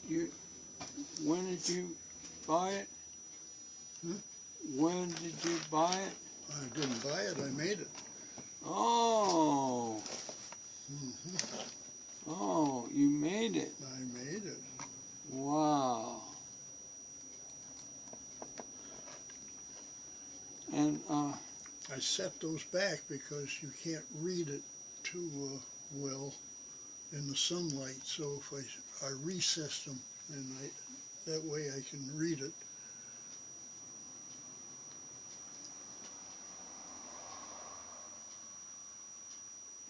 You, when did you buy it? Hmm? When did you buy it? I didn't buy it, I made it. Oh, Hmm. oh, you made it. I made it. Wow. And, I set those back because you can't read it too well in the sunlight. So if I recess them, and that way I can read it.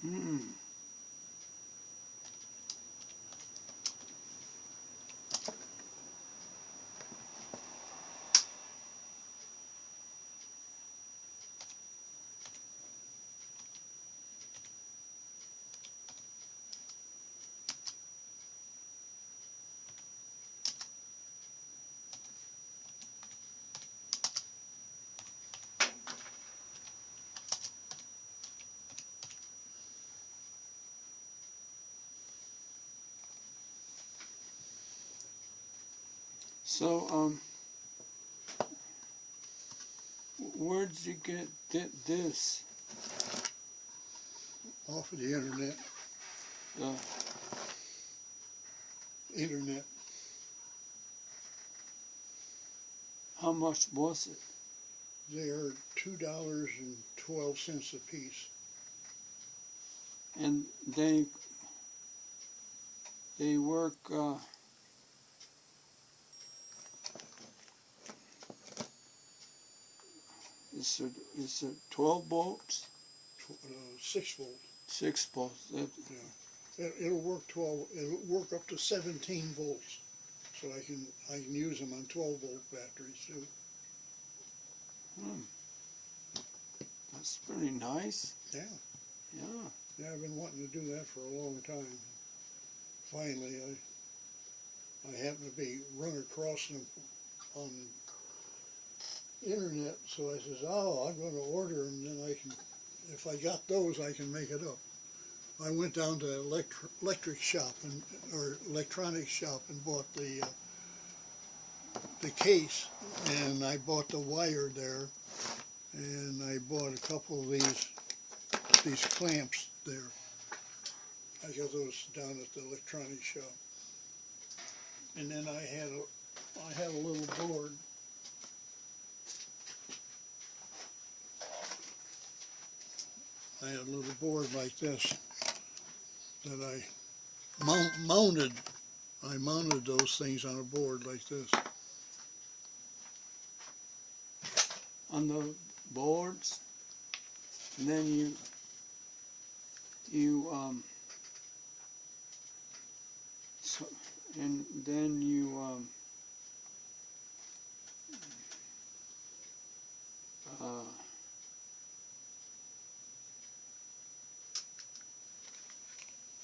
hmm. So, where did you get this? Off of the internet. The, Internet. how much was it? They are $2.12 a piece. And they work, it's a 12 volts? 6 volt. 6 volts. Yeah. It'll work 12. It'll work up to 17 volts. So I can use them on 12-volt batteries too. That's pretty nice. Yeah. Yeah. Yeah, I've been wanting to do that for a long time. Finally, I happened to be run across them on internet, so I says, "Oh, I'm going to order them. Then I can, if I got those, I can make it up." I went down to electric shop or electronics shop and bought the case, and I bought the wire there, and I bought a couple of these clamps there. I got those down at the electronics shop. And then I had a little board. I had a little board like this that I mounted. I mounted those things on a board like this. On the boards, and then so, and then uh,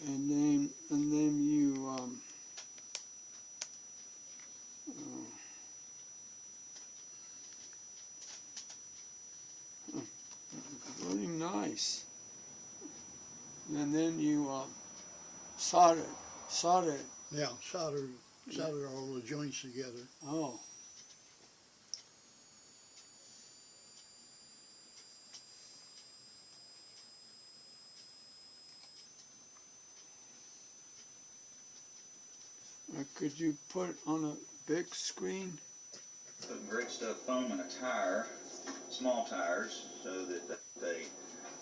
and then you very nice. And then you solder it. Yeah, solder all the joints together. Oh, could you put it on a big screen? Putting great stuff foam in a tire, small tires, so that they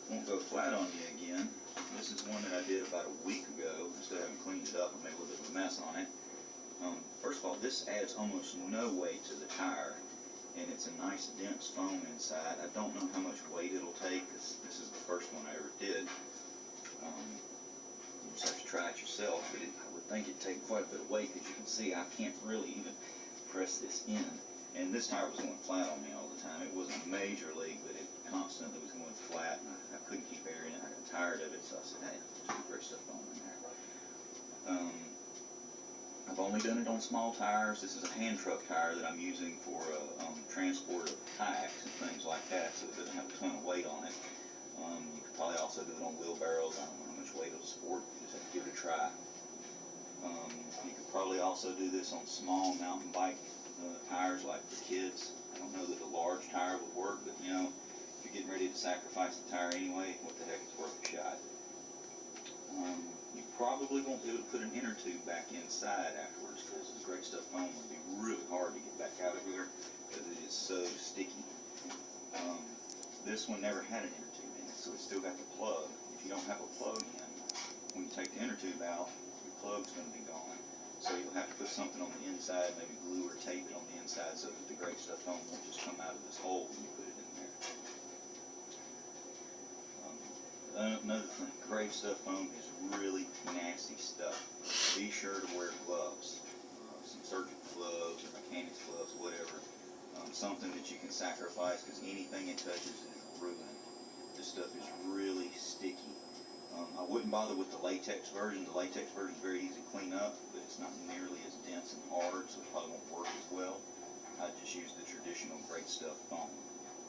won't go flat on you again. This is one that I did about a week ago. Still haven't cleaned it up. I made a little bit of a mess on it. First of all, this adds almost no weight to the tire, and it's a nice dense foam inside. I don't know how much weight it'll take, because this is the first one I ever did. You just have to try it yourself, but I would think it'd take quite a bit of weight, because you can see I can't really even press this in. And this tire was going flat on me all the time. It wasn't a major leak, but it constantly was going flat, and I couldn't keep airing it. I got tired of it, so I said, hey, just put great stuff foam in there. I've only done it on small tires. This is a hand truck tire that I'm using for transport of kayaks and things like that, so it doesn't have a ton of weight on it. You could probably also do it on wheelbarrows. I don't know how much weight it'll support. You just have to give it a try. You could probably also do this on small mountain bike tires like for kids. I don't know that a large tire would work, but you know, if you're getting ready to sacrifice the tire anyway, what the heck, it's worth a shot. You probably won't be able to put an inner tube back inside afterwards because the Great Stuff foam would be really hard to get back out of here because it is so sticky. This one never had an inner tube in it, so it's still got the plug. If you don't have a plug in, when you take the inner tube out, your plug's going to be gone. So you'll have to put something on the inside, maybe glue or tape it on the inside so that the Great Stuff foam won't just come out of this hole when you put it in there. Another thing, Great Stuff foam is really nasty stuff. Be sure to wear gloves, some surgical gloves or mechanics gloves, whatever. Something that you can sacrifice because anything it touches is ruined. This stuff is really sticky. I wouldn't bother with the latex version. The latex version is very easy to clean up, but it's not nearly as dense and hard, so it probably won't work as well. I just use the traditional Great Stuff foam.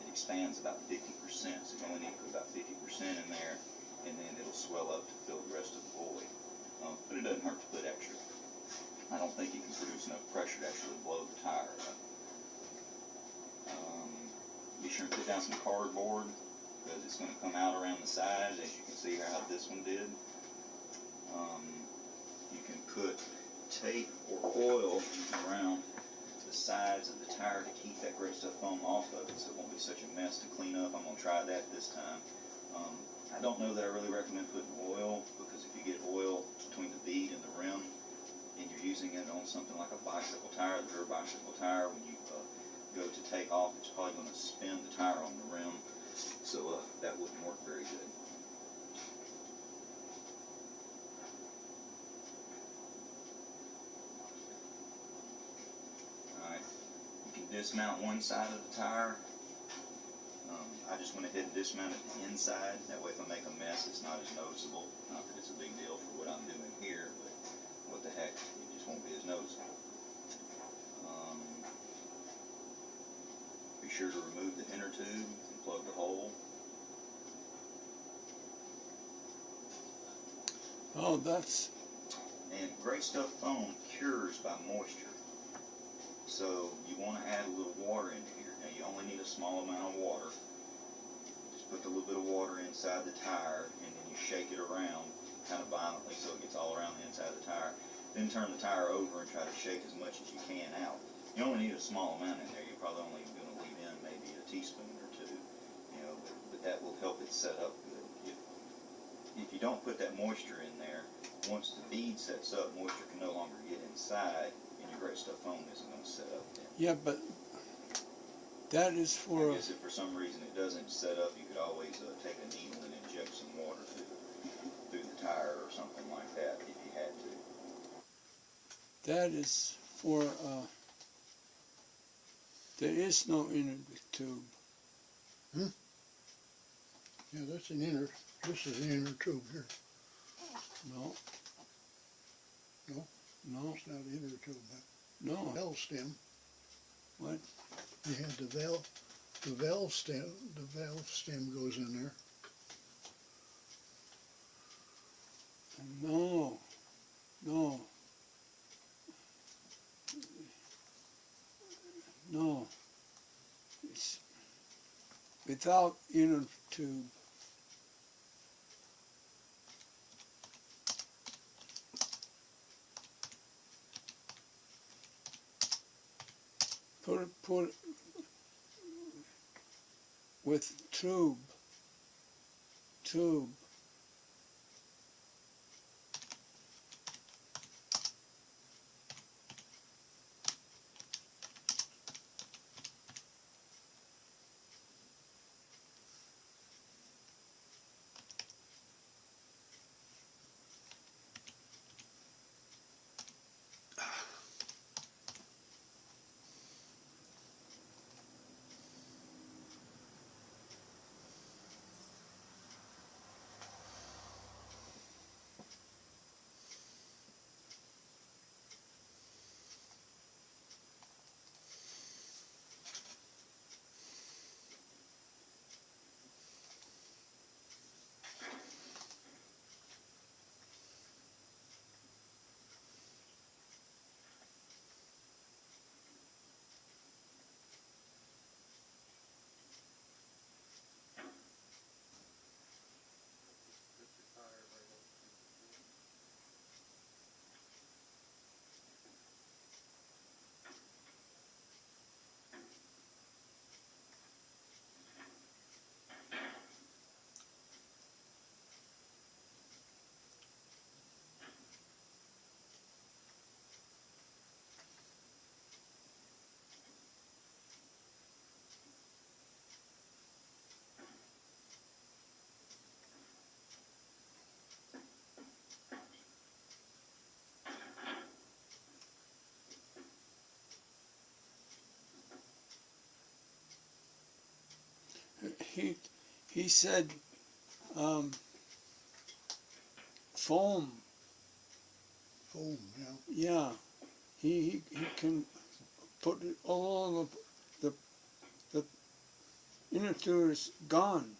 It expands about 50%, so you only need to put about 50% in there, and then it'll swell up to fill the rest of the void. But it doesn't hurt to put extra. I don't think you can produce enough pressure to actually blow the tire up. Be sure to put down some cardboard because it's going to come out around the sides, as you can see how this one did. You can put tape or oil around the sides of the tire to keep that Great Stuff foam off of it so it won't be such a mess to clean up. I'm going to try that this time. I don't know that I really recommend putting oil because if you get oil between the bead and the rim and you're using it on something like a bicycle tire, the rear bicycle tire, when you go to take off, it's probably going to spin the tire on the rim, so that wouldn't work very good. Alright, you can dismount one side of the tire. I just went ahead and dismounted the inside, that way if I make a mess it's not as noticeable. Not that it's a big deal for what I'm doing here, but what the heck, it just won't be as noticeable. Be sure to remove the inner tube and plug the hole. Oh, that's, And Great Stuff foam cures by moisture. So you want to add a little water into here. Now you only need a small amount of water. Just put a little bit of water inside the tire and then you shake it around kind of violently so it gets all around the inside of the tire. Then turn the tire over and try to shake as much as you can out. You only need a small amount in there. You're probably only going to leave in maybe a teaspoon or two, you know, but that will help it set up good. If you don't put that moisture in there, once the bead sets up, moisture can no longer get inside, and your Great Stuff foam isn't going to set up then. yeah, but that is for, I guess if for some reason it doesn't set up, you could always take a needle and inject some water through the tire or something like that if you had to. that is for, there is no inner tube. Yeah, that's an inner, this is an inner tube here. No. No? No, It's not an inner tube, but no. valve stem. What? You had the valve stem goes in there. No, no. No. It's without inner tube. Put with tube. he said foam. Foam, yeah. Yeah, he can put it all the inner tube is gone.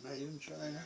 Made in China.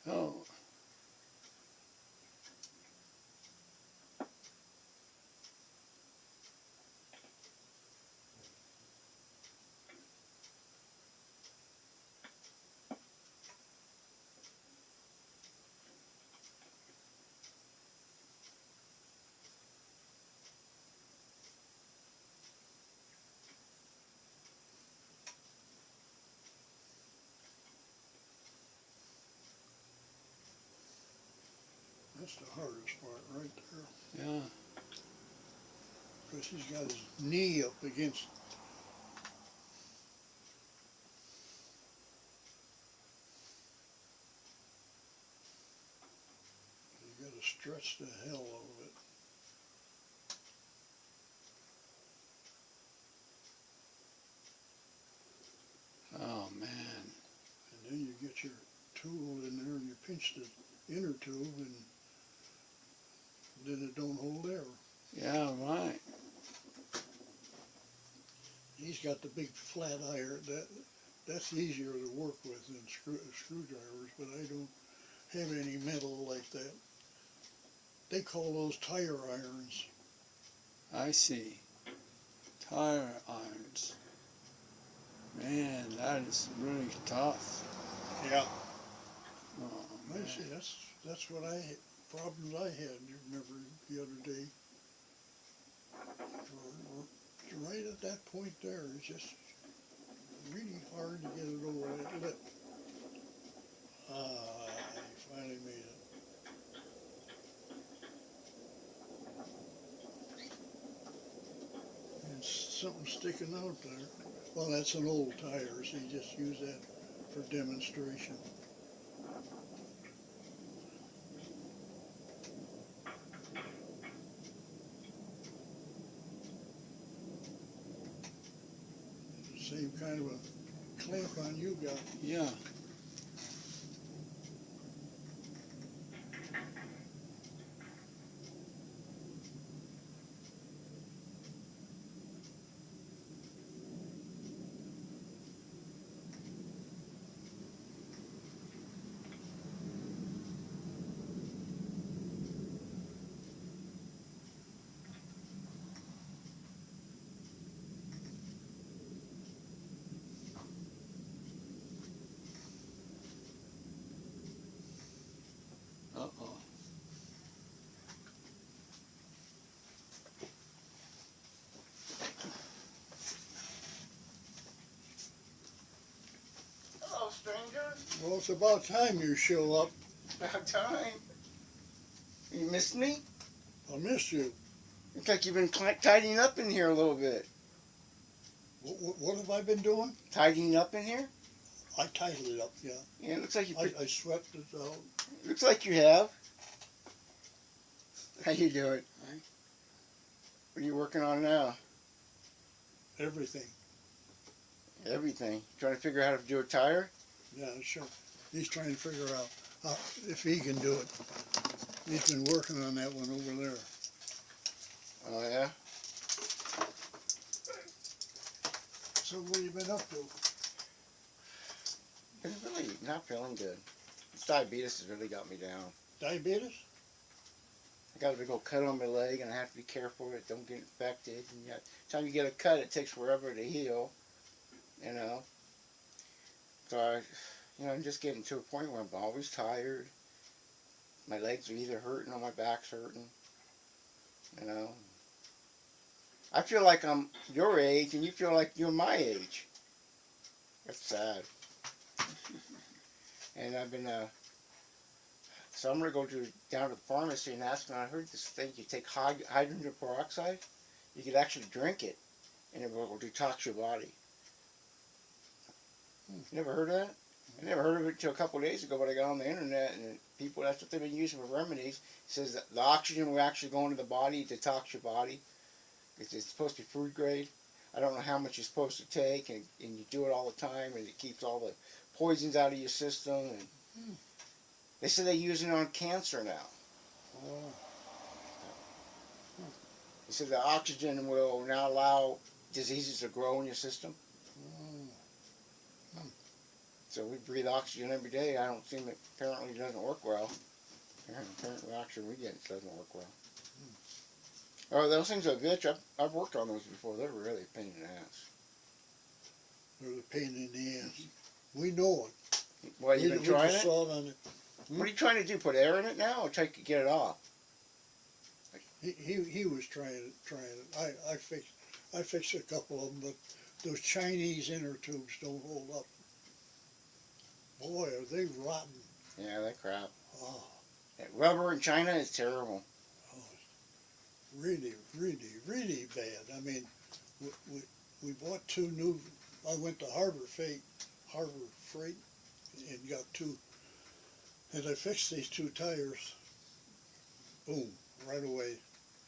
Oh, That's the hardest part right there. yeah. Because he's got his knee up against. You got to stretch the hell out of it. Oh man. And then you get your tool in there and you pinch the inner tube and then it don't hold air. Yeah, right. He's got the big flat iron. That's easier to work with than screwdrivers, but I don't have any metal like that. They call those tire irons. I see. Tire irons. Man, that is really tough. Yeah. Oh, I man. see. That's what problems I had. You remember the other day. Right at that point there, it's just really hard to get it over that lip. I finally made it. And something sticking out there. Well, that's an old tire, so you just use that for demonstration. Same kind of a clamp on you got. Yeah. Uh-oh. Hello, stranger. Well, it's about time you show up. About time. You missed me? I missed you. Looks like you've been tidying up in here a little bit. What have I been doing? Tidying up in here? I tidied it up, yeah. Yeah, it looks like you. I swept it out. Looks like you have. How you doing? Hi. What are you working on now? Everything. Everything. Trying to figure out how to do a tire? Yeah, sure. He's trying to figure out if he can do it. He's been working on that one over there. Oh yeah? So what have you been up to? Been really not feeling good. This diabetes has really got me down. Diabetes? I got a big old cut on my leg and I have to be careful it don't get infected. And yet, time you get a cut, it takes forever to heal. You know? So I'm just getting to a point where I'm always tired. My legs are either hurting or my back's hurting. You know? I feel like I'm your age and you feel like you're my age. That's sad. And I've been, so I'm going to go down to the pharmacy and ask them, I heard this thing, you take hydrogen peroxide, you could actually drink it and it will detox your body. You never heard of that? I never heard of it until a couple of days ago, but I got on the internet and people, that's what they've been using for remedies. It says that the oxygen will actually go into the body, detox your body. It's supposed to be food grade. I don't know how much you're supposed to take, and you do it all the time, and it keeps all the poisons out of your system. And they say they're using it on cancer now. Oh, They said the oxygen will now allow diseases to grow in your system. So we breathe oxygen every day. I don't think it apparently doesn't work well. Apparently the oxygen we get doesn't work well. Oh, those things are good. I've worked on those before. They're really a pain in the ass. they're a pain in the ass. We know it. Well, you've been trying we it? just saw it on it. What are you trying to do? Put air in it now or try to get it off? He was trying it. I fixed a couple of them, but those Chinese inner tubes don't hold up. Boy, are they rotten. Yeah, that crap. Oh, That rubber in China is terrible. really, really, really bad. I mean, we bought two new. I went to Harbor Freight, and got two. And I fixed these two tires. Boom, right away.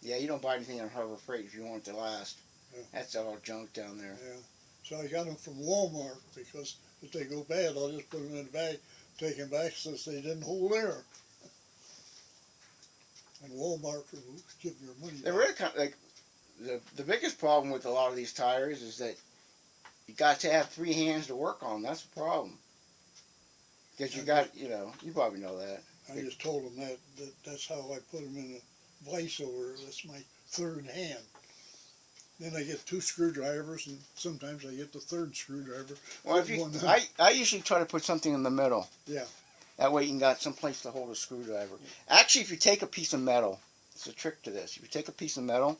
Yeah, you don't buy anything on Harbor Freight if you want it to last. Yeah. That's all junk down there. Yeah. So I got them from Walmart because if they go bad, I'll just put them in the bag, take them back since they didn't hold air. And Walmart will give your money They're back. really kind of like the biggest problem with a lot of these tires is that you got to have three hands to work on. That's the problem. Because you got, you probably know that. I just told them that's how I put them in a vise over. That's my third hand. Then I get two screwdrivers, and sometimes I get the third screwdriver. Well, I usually try to put something in the middle. Yeah. That way you can got some place to hold a screwdriver. Actually, if you take a piece of metal, it's a trick to this. If you take a piece of metal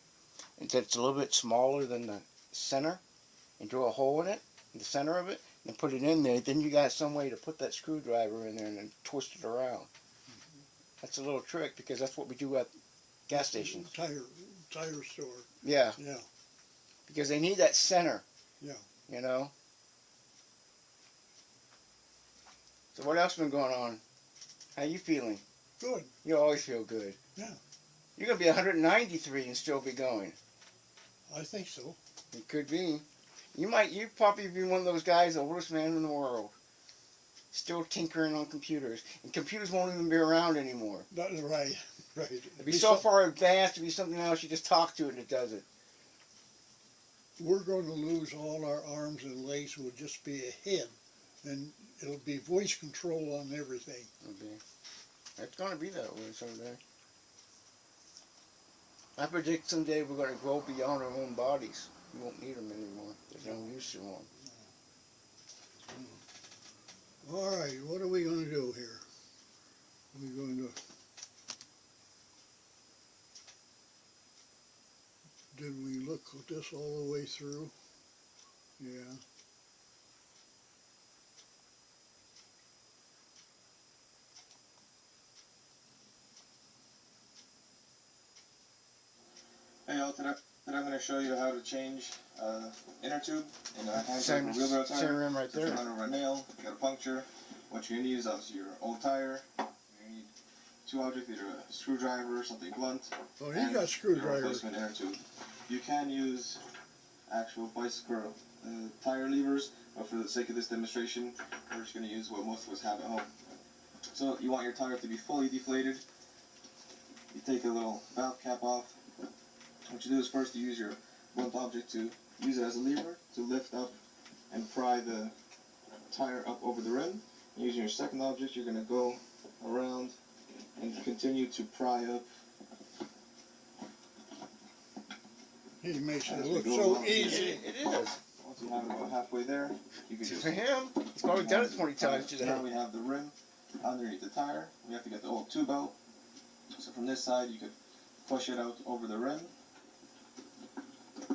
that's a little bit smaller than the center, and drill a hole in it, in the center of it, and put it in there, then you got some way to put that screwdriver in there and then twist it around. That's a little trick because that's what we do at gas stations. Tire store. Yeah. Yeah. Because they need that center. Yeah. You know? So what else been going on? How you feeling? Good. You always feel good. Yeah. You're going to be 193 and still be going. I think so. It could be. You probably be one of those guys, the oldest man in the world. Still tinkering on computers. And computers won't even be around anymore. Right. It'd be so far advanced, it'd be something else, you just talk to it and it does it. We're going to lose all our arms and legs. Will just be a head, and it'll be voice control on everything. Okay. It's going to be that way someday. I predict someday we're going to grow beyond our own bodies. We won't need them anymore. There's no use to them. All right, what are we going to do here? We're going to... Did we look at this all the way through? Yeah. Hey y'all, today I'm going to show you how to change inner tube in a hand Same wheelbarrow tire. room right there. Run over a nail, you got a puncture. What you're going to need is obviously your old tire. You need two objects, either a screwdriver or something blunt, Oh, he and got a screwdrivers. replacement inner tube. You can use actual bicycle tire levers, but for the sake of this demonstration, we're just going to use what most of us have at home. So you want your tire to be fully deflated. You take the little valve cap off. What you do is first you use your blunt object to use it as a lever to lift up and pry the tire up over the rim. Using your second object, you're going to go around and continue to pry up. He makes it As we look go so along. easy. It is. Once you have it about halfway there, you can just... For him, he's probably done it 20 times today. Now we have the rim underneath the tire. We have to get the old tube out. So from this side, you could push it out over the rim.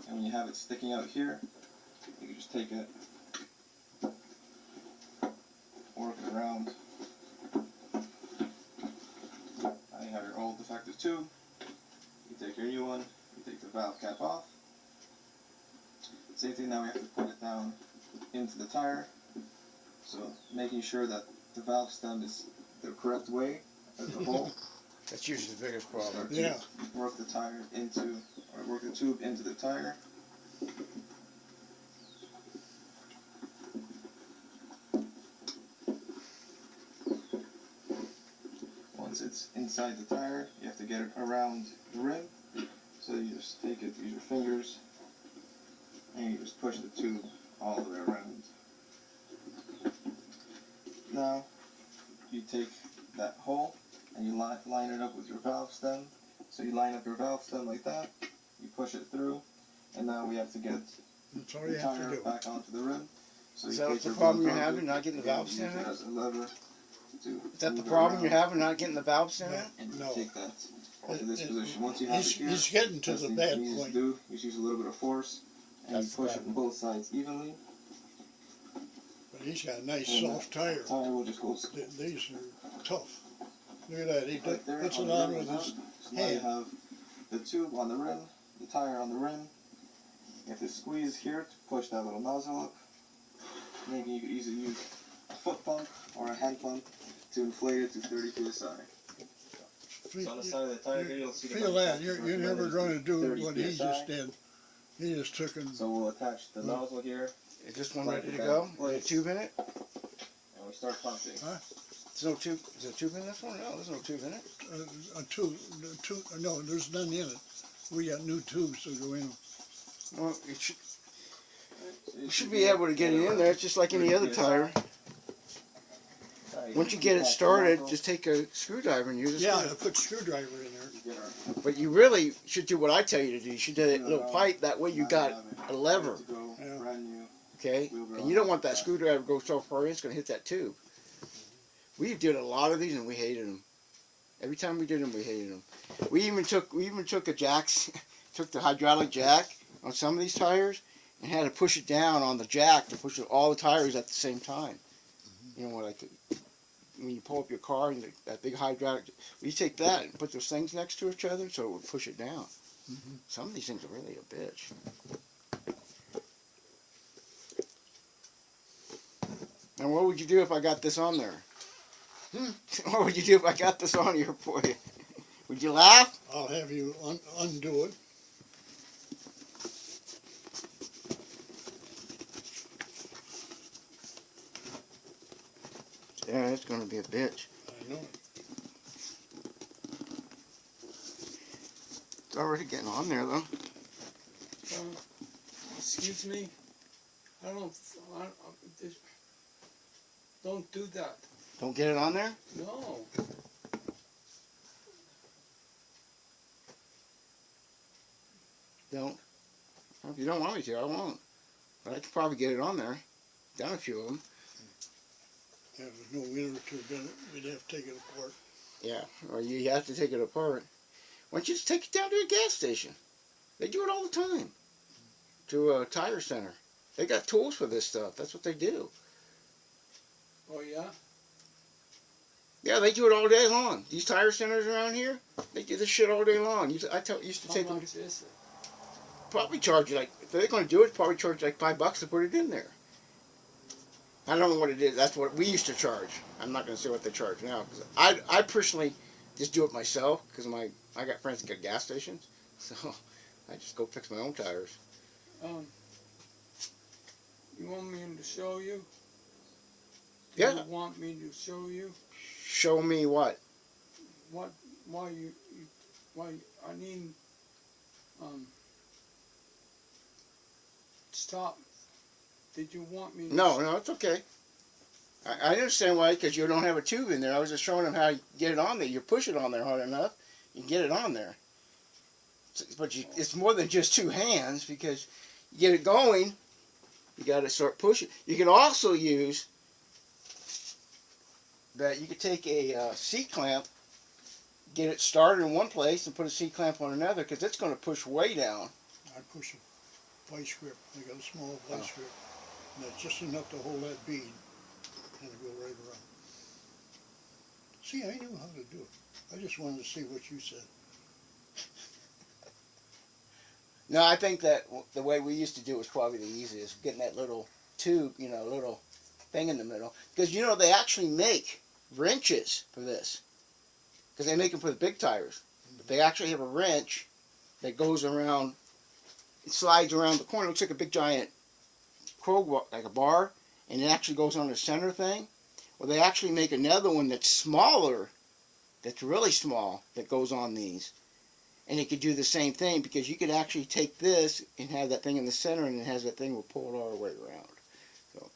And when you have it sticking out here, you can just take it, work it around. Now you have your old defective tube. You take your new one, you take the valve cap off. Same thing, now we have to put it down into the tire. So making sure that the valve stem is the correct way as the hole. That's usually the biggest problem. Start to Yeah. work the tire into, or work the tube into the tire. Once it's inside the tire, you have to get it around the rim. So you just take it, use your fingers, and you just push the tube all the way around. Now, you take that hole and you line it up with your valve stem. So you line up your valve stem like that, you push it through, and now we have to get That's all the you have tire to do. back onto the rim. So Is you that take the your problem blunt you're object, having, not getting the again, valve use stem it in? as a lever to Is that the move it problem you're around, having, not getting the valve stem in? and you No. take that to this It- position. Once you have it He's, here, he's getting to that's the the bad easiest point. to do. You just use a little bit of force, and That's you push bad. it on both sides evenly. But he's got a nice And soft tire. the tire will just go These are tough. Look at that. He right there puts it the on rim with like his that. So now you hand. have the tube on the rim, the tire on the rim. You have to squeeze here to push that little nozzle up. Maybe you could easily use a foot pump or a hand pump to inflate it to 30 psi. So on the side of the tire here, you'll see the Feel that. manufacturer's You're never recommended going to do 30 what he PSI. just did. He just took and So we'll attach the nozzle here, Is this one ready to go? Is there a tube in it? and we start pumping. There's no tube. Is there a tube in this one? No, there's no tube in it. a tube. No, there's none in it. We got new tubes to go in. Well, it should, So you should be able to get it in there. It's just like any other tire. Once you get it started, just take a screwdriver and use a Yeah, I screwdriver. put screwdriver in there. You get our But you really should do what I tell you to do. You should do that little pipe. That way you got a lever, ready to go, Yeah. brand new. okay? And you don't want that screwdriver to go so far in, it's going to hit that tube. We did a lot of these and we hated them. Every time we did them, we hated them. We even took a jacks, took the hydraulic jack on some of these tires and had to push it down on the jack to push all the tires at the same time. You know what, like when you pull up your car and that big hydraulic, we take that and put those things next to each other so it would push it down. Some of these things are really a bitch. And what would you do if I got this on there? What would you do if I got this on here for you? Would you laugh? I'll have you undo it. Yeah, it's gonna be a bitch. I know. It's already getting on there though. Excuse me? I just, don't do that. Don't get it on there? No. Don't. Well, if you don't want me to, I won't. But I could probably get it on there. Done a few of them. Yeah, there's no inner tube in it. We'd have to take it apart. Yeah, or you have to take it apart. Why don't you just take it down to a gas station? They do it all the time. To a tire center. They got tools for this stuff. That's what they do. Oh, yeah? Yeah, they do it all day long. These tire centers around here, they do this shit all day long. Used to How take them. much is it? Probably charge you like, if they're going to do it, probably charge you like $5 to put it in there. I don't know what it is. That's what we used to charge. I'm not going to say what they charge now. Cause I personally just do it myself because I got friends that got gas stations, so I just go fix my own tires. You want me to show you? Do Yeah. You want me to show you Show me what? what? Why why I need stop. Did you want me? To No, it's okay. I understand why, because you don't have a tube in there. I was just showing them how you get it on there. You push it on there hard enough, you get it on there. But it's more than just two hands, because you get it going, you got to start pushing. You can also use that. You could take a C-clamp, get it started in one place, and put a C-clamp on another, because it's going to push way down. I push a vice grip. I got a small vice grip. And that's just enough to hold that bead. And go right around. See, I knew how to do it. I just wanted to see what you said. No, I think that the way we used to do it was probably the easiest, getting that little tube, little thing in the middle. Because, they actually make wrenches for this. Because they make them for the big tires. But they actually have a wrench that goes around, it slides around the corner. It looks like a big giant crowbar, like a bar, and it actually goes on the center thing. Well, they actually make another one that's smaller, that's really small, that goes on these. And it could do the same thing, because you could actually take this and have that thing in the center, and it has that thing will pull it all the way around. So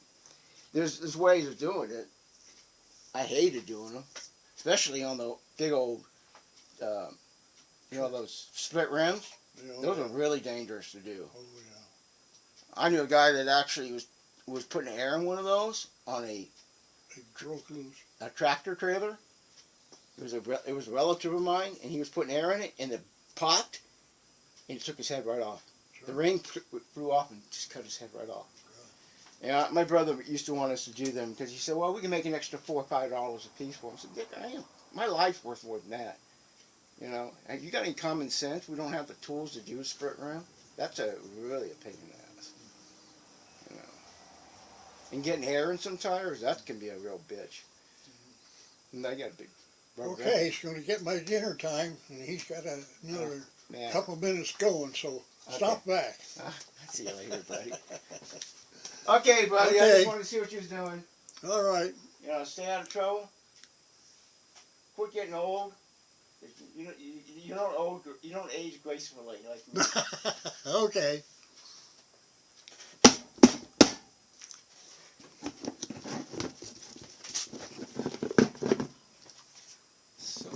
there's ways of doing it. I hated doing them, especially on the big old, those split rims. Those are really dangerous to do. Oh, yeah. I knew a guy that actually was putting air in one of those on It broke loose. a tractor trailer. It was a relative of mine, and he was putting air in it, and it popped, and it took his head right off. Sure. The ring flew off and just cut his head right off. Yeah, my brother used to want us to do them, because he said, well, we can make an extra $4 or $5 a piece for them. I said, Dick, my life's worth more than that. Have you got any common sense? We don't have the tools to do a split rim. That's really a pain in the ass. And getting air in some tires, that can be a real bitch. And I got a big rubber Okay, it's going to get my dinner time, and he's got another man. couple minutes going, so stop back. I'll see you later, buddy. Okay, buddy, I Okay. just wanted to see what you was doing. All right. Stay out of trouble. Quit getting old. You don't age gracefully like me. Okay. So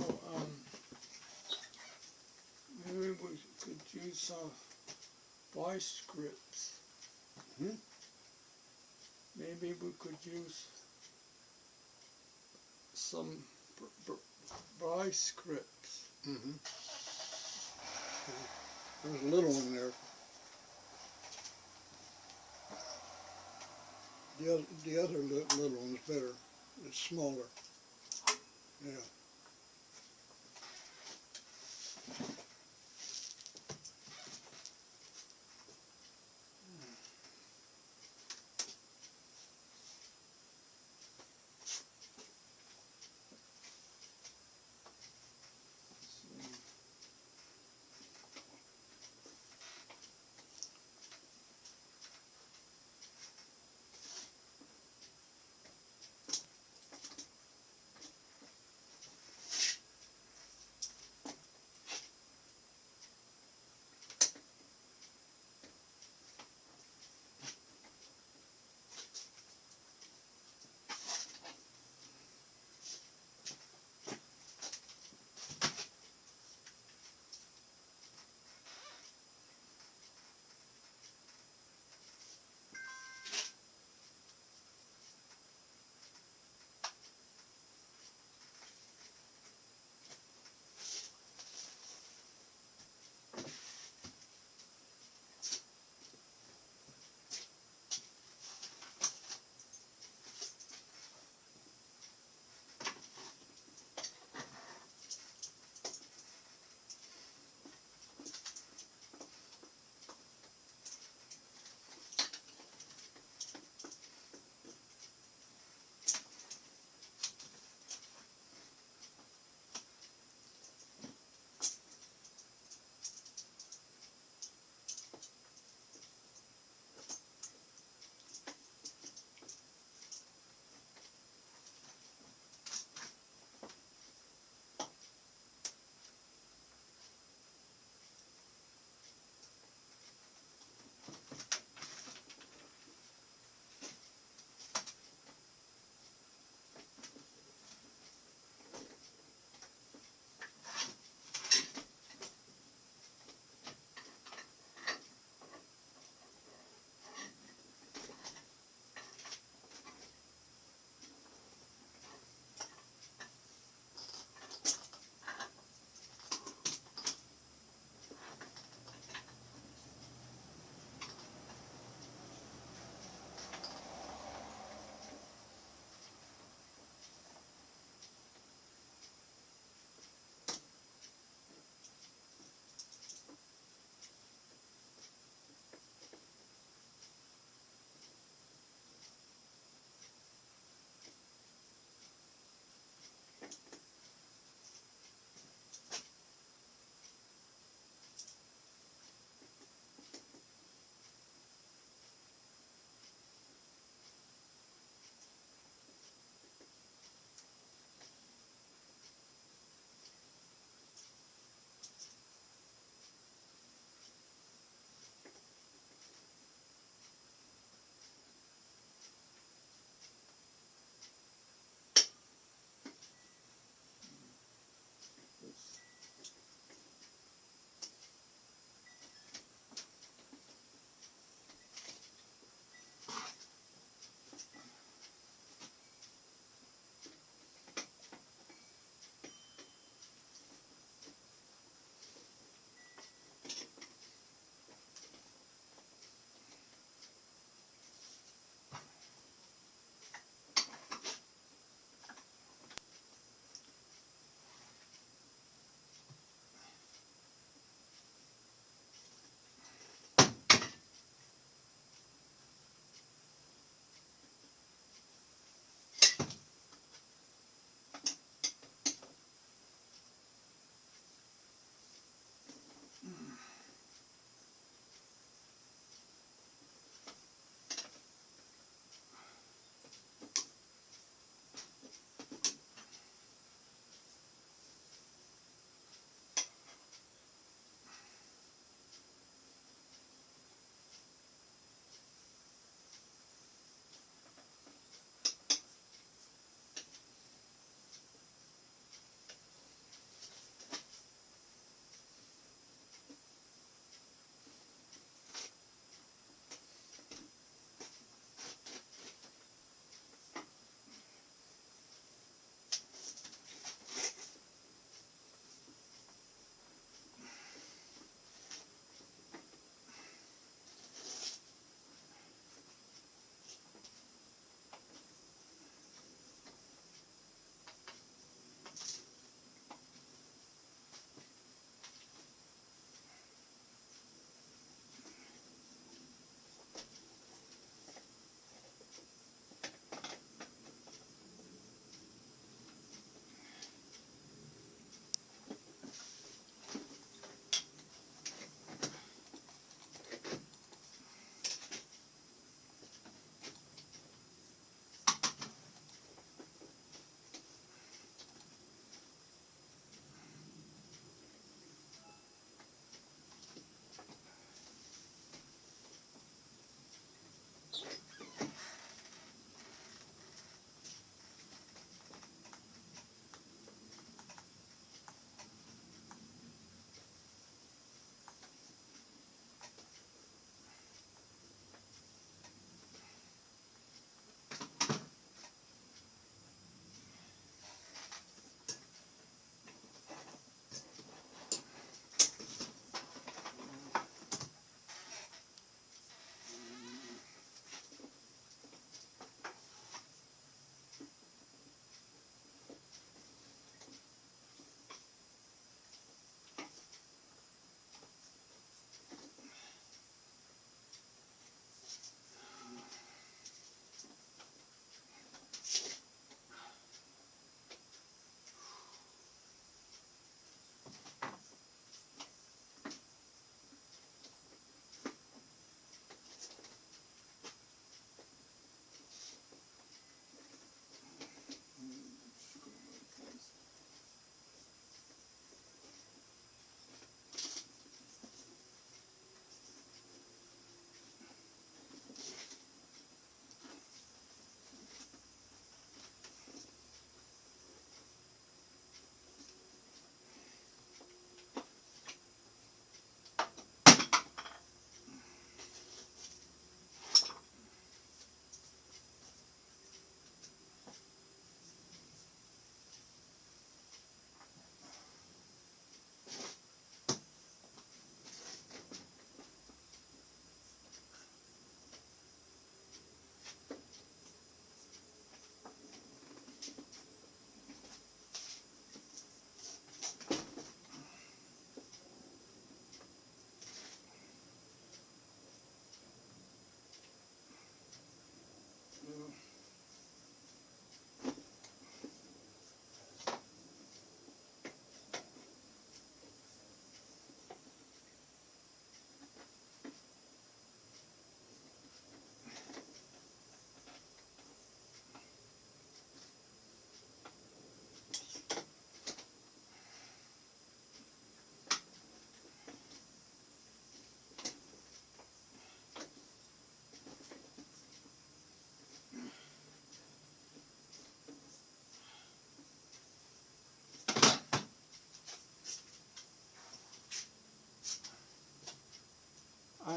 maybe we could use vice grips. Hmm? Maybe we could use some vice grips. Mm-hmm. There's a little one there. The other little one's better. It's smaller. Yeah.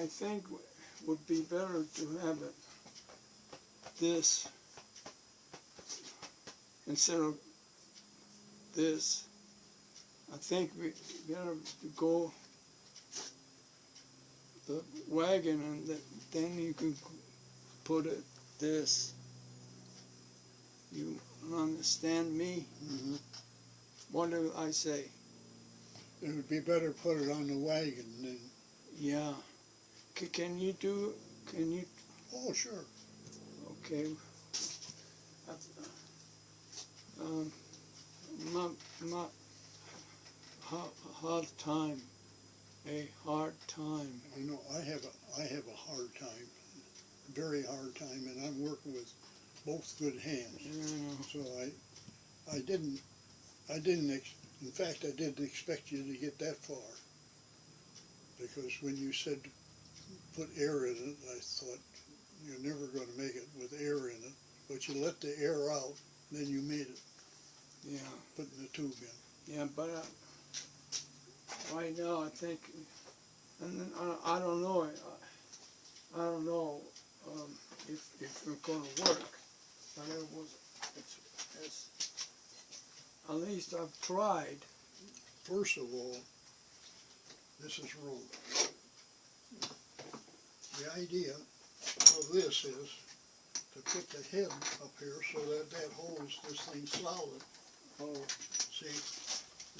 I think would be better to have it this instead of this. I think we better to go the wagon and then you can put it this. You understand me? Mhm. What do I say? It would be better to put it on the wagon than, Yeah. Can you do? Can you? oh, sure. Okay. Um, my hard time, a hard time. I know I have a hard time, very hard time, and I'm working with both good hands. You So I didn't, in fact, I didn't expect you to get that far. Because when you said put air in it, I thought you're never going to make it with air in it. But you let the air out, then you made it, yeah, putting the tube in. yeah. But right now, I think, and then I don't know. I don't know if it's going to work. But it's at least I've tried. First of all, this is wrong. The idea of this is to put the head up here so that that holds this thing solid. Oh, See?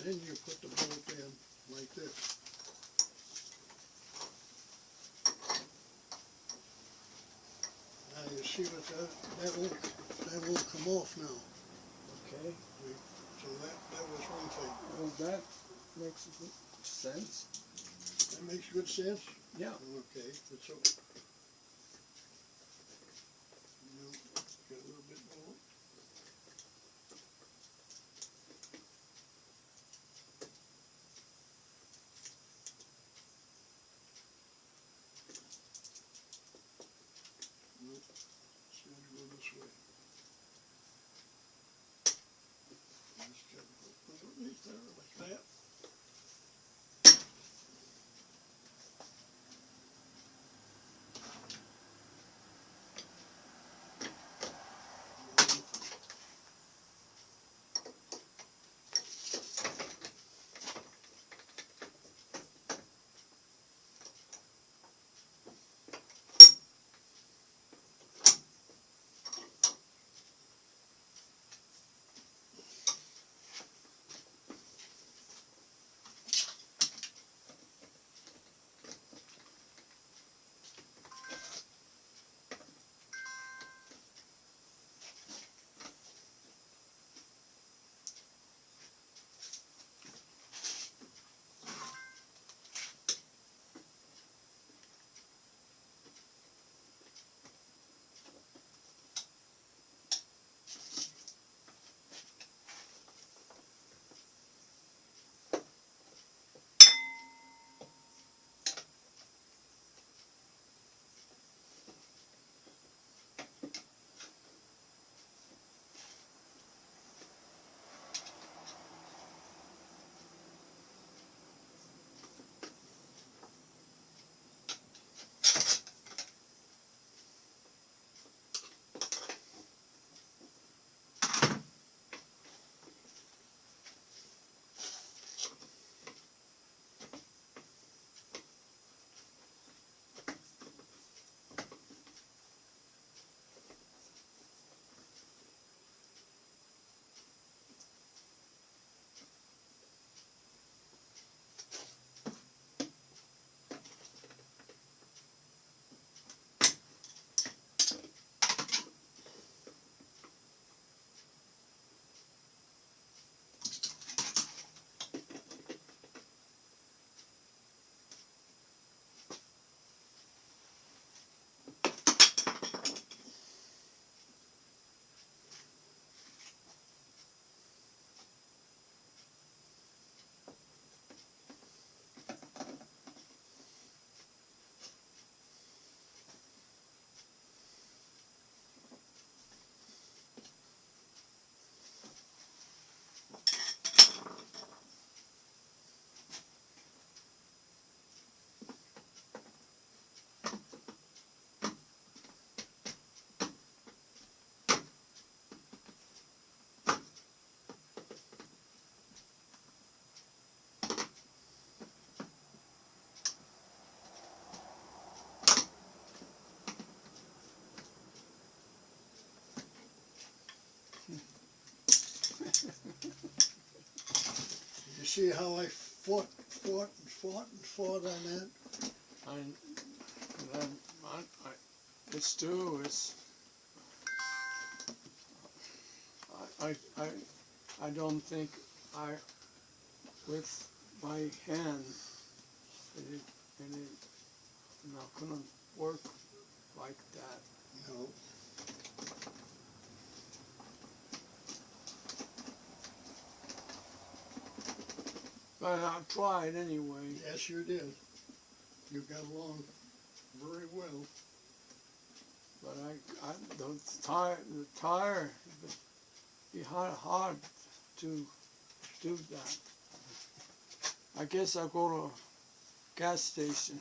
Then you put the bolt in like this. Now you see what that won't come off now. okay. So that was one thing. Well, that makes good sense. That makes good sense? Yeah. Okay, it's so. Now, get a little bit more. No, it's got to go this way. Just got to go underneath there like that. see how I fought on that? It's true. I don't think with my hand, it not gonna work like that. No. But I tried anyway. Yes, you did. You got along very well. But the tire, it'd be hard to do that. I guess I'll go to a gas station.